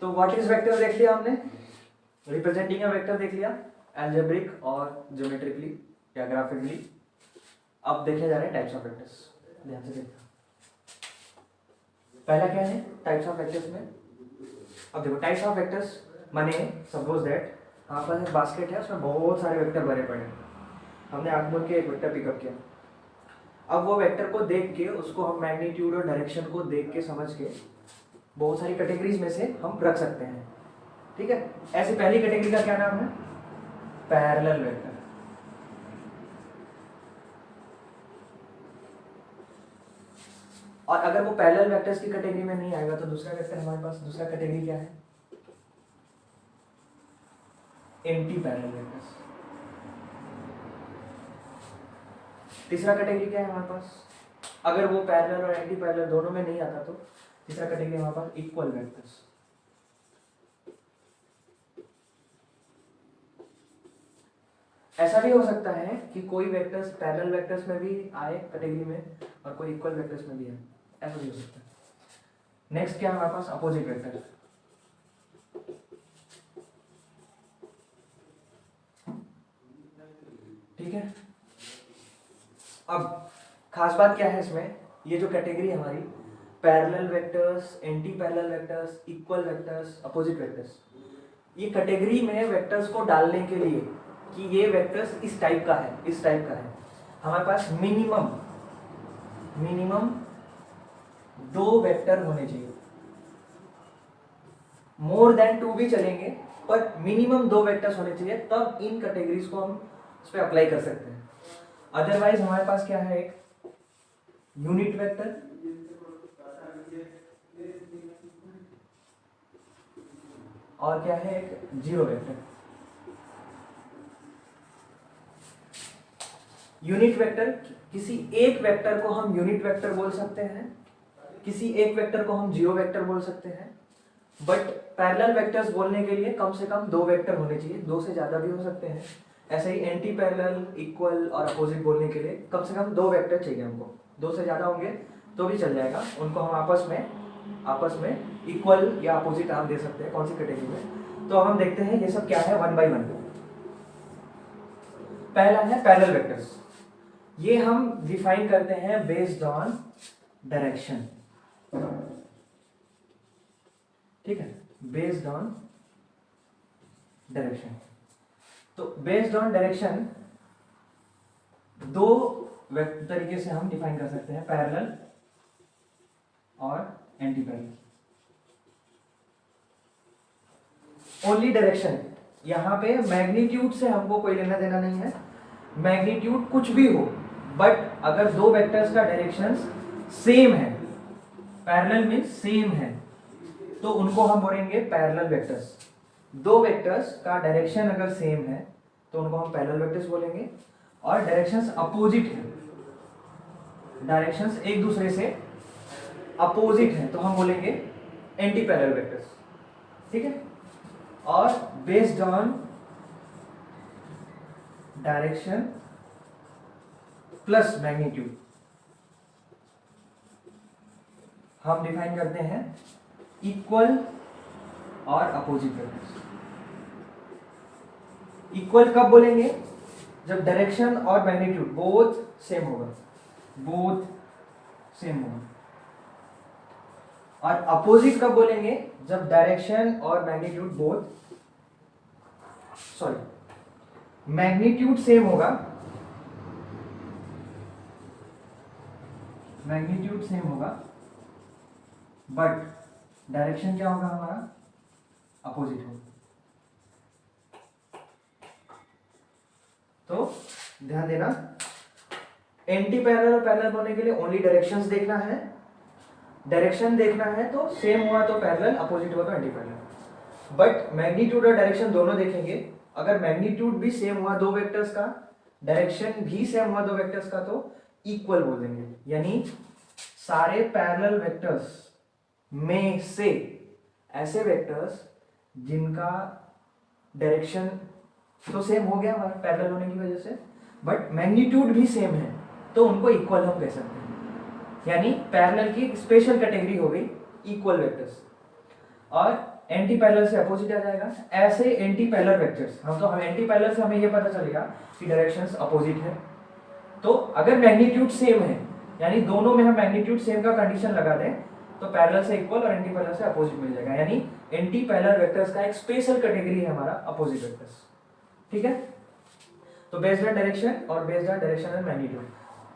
तो what is vector देख लिया हमने, रिप्रेजेंटिंग अ वेक्टर देख लिया, एल्जेब्रिक और ज्योमेट्रिकली या ग्राफिकली। अब देखे जा रहे हैं टाइप्स ऑफ वेक्टर्स, ध्यान से देखना। पहला क्या है टाइप्स ऑफ वेक्टर्स में, अब देखो टाइप्स ऑफ वेक्टर्स माने सपोज दैट हमारे पास एक बास्केट है, उसमें बहुत सारे वेक्टर भरे पड़े हैं, हमने आंख मूंद के एक वेक्टर पिकअप किया। अब वो वेक्टर को देख के उसको हम मैग्नीट्यूड और डायरेक्शन को देख के समझ के बहुत सारी कैटेगरीज में से हम रख सकते हैं, ठीक है। ऐसी पहली कैटेगरी का क्या नाम है, पैरेलल वेक्टर। और अगर वो पैरेलल वेक्टर्स की कैटेगरी में नहीं आएगा तो दूसरा वेक्टर हमारे पास, दूसरा कैटेगरी क्या है, एंटी पैरेलल वेक्टर्स। तीसरा कैटेगरी क्या है हमारे पास, अगर वो पैरेलल और एंटी पैरेलल दोनों में नहीं आता तो तीसरा कैटेगरी हमारे पास इक्वल वेक्टर्स। ऐसा भी हो सकता है कि कोई वेक्टर्स पैरेलल वेक्टर्स में भी आए कैटेगरी में और कोई इक्वल वेक्टर्स में भी आए, ऐसा भी हो सकता है। नेक्स्ट क्या है हमारे पास, अपोजिट वेक्टर। ठीक है, अब खास बात क्या है इसमें, ये जो कैटेगरी हमारी parallel vectors, anti parallel vectors, equal vectors, opposite vectors, ये कैटेगरी में वेक्टर्स को डालने के लिए कि ये वेक्टर्स इस टाइप का है, इस टाइप का है, हमारे पास मिनिमम 2 वेक्टर होने चाहिए। मोर देन 2 भी चलेंगे पर मिनिमम 2 वेक्टर्स होने चाहिए, तब इन कैटेगरीज को हम उस पर अप्लाई कर सकते हैं। अदरवाइज हमारे पास क्या है, एक यूनिट वेक्टर और क्या है, एक जीरो वेक्टर। यूनिट वेक्टर, किसी एक वेक्टर को हम यूनिट वेक्टर बोल सकते हैं, किसी एक वेक्टर को हम जीरो वेक्टर बोल सकते हैं, बट पैरेलल वेक्टर्स बोलने के लिए कम से कम 2 वेक्टर होने चाहिए, 2 से ज्यादा भी हो सकते हैं। ऐसे ही एंटी पैरेलल, इक्वल और अपोजिट बोलने के लिए कम से कम 2 वेक्टर चाहिए हमको, 2 से ज्यादा होंगे तो भी चल जाएगा, उनको हम आपस में इक्वल या अपोजिट नाम दे सकते हैं कौन सी कैटेगरी में। तो हम देखते हैं ये सब क्या है वन बाय वन। पहला है पैरेलल वेक्टर्स, ये हम डिफाइन करते हैं बेस्ड ऑन डायरेक्शन, ठीक है, बेस्ड ऑन डायरेक्शन। तो बेस्ड ऑन डायरेक्शन 2 तरीके से हम डिफाइन कर सकते हैं, पैरेलल और एंटी पैरेलल। ओनली डायरेक्शन, यहां पे मैग्नीट्यूड से हमको कोई लेना देना नहीं है, मैग्नीट्यूड कुछ भी हो, बट अगर 2 वेक्टर्स का डायरेक्शन सेम है, पैरेलल में सेम है, तो उनको हम बोलेंगे पैरेलल वेक्टर्स। 2 वेक्टर्स का डायरेक्शन अगर सेम है तो उनको हम पैरेलल वेक्टर्स बोलेंगे, और डायरेक्शंस अपोजिट है, डायरेक्शंस एक दूसरे से अपोजिट है तो हम बोलेंगे एंटी पैरेलल वेक्टर्स, ठीक है। और based on direction plus magnitude हम डिफाइन करते हैं इक्वल और अपोजिट वेक्टर्स। इक्वल कब बोलेंगे, जब डायरेक्शन और मैग्नीट्यूड बोथ सेम होगा, बोथ सेम होगा। और अपोजिट कब बोलेंगे, जब डायरेक्शन और मैग्नीट्यूड मैग्नीट्यूड सेम होगा, मैग्नीट्यूड सेम होगा, बट डायरेक्शन क्या होगा हमारा, अपोजिट होगा। तो ध्यान देना, एंटी पैरेलल और पैरेलल होने के लिए ओनली डायरेक्शंस देखना है, डायरेक्शन देखना है तो सेम हुआ तो पैरेलल, अपोजिट हुआ तो एंटी पैरेलल। बट मैग्नीट्यूड और डायरेक्शन दोनों देखेंगे, अगर मैग्नीट्यूड भी सेम हुआ 2 वेक्टर्स का, डायरेक्शन भी सेम हुआ 2 वेक्टर्स का, तो इक्वल बोल देंगे। यानी सारे पैरेलल वेक्टर्स में से ऐसे वेक्टर्स जिनका डायरेक्शन तो सेम हो गया हमारा पैरेलल होने की वजह से, बट मैग्नीट्यूड भी सेम है, तो उनको इक्वल हम कह सकते हैं। यानी पैरेलल की स्पेशल कैटेगरी हो गई इक्वल वेक्टर्स। और एंटी पैरेलल से अपोजिट आ जाएगा। ऐसे एंटी पैरेलल वेक्टर्स, हम एंटी पैरेलल से हमें ये पता चलेगा कि डायरेक्शंस अपोजिट है। तो अगर मैग्नीट्यूड सेम है, यानी दोनों में हम मैग्नीट्यूड सेम का कंडीशन लगा दें, तो पैरेलल से इक्वल और एंटी पैरेलल से अपोजिट मिल जाएगा। यानी एंटी पैरेलल वेक्टर्स का एक स्पेशल कैटेगरी है हमारा अपोजिट वेक्टर्स। ठीक है, तो बेस्ड ऑन डायरेक्शन और based on direction and magnitude.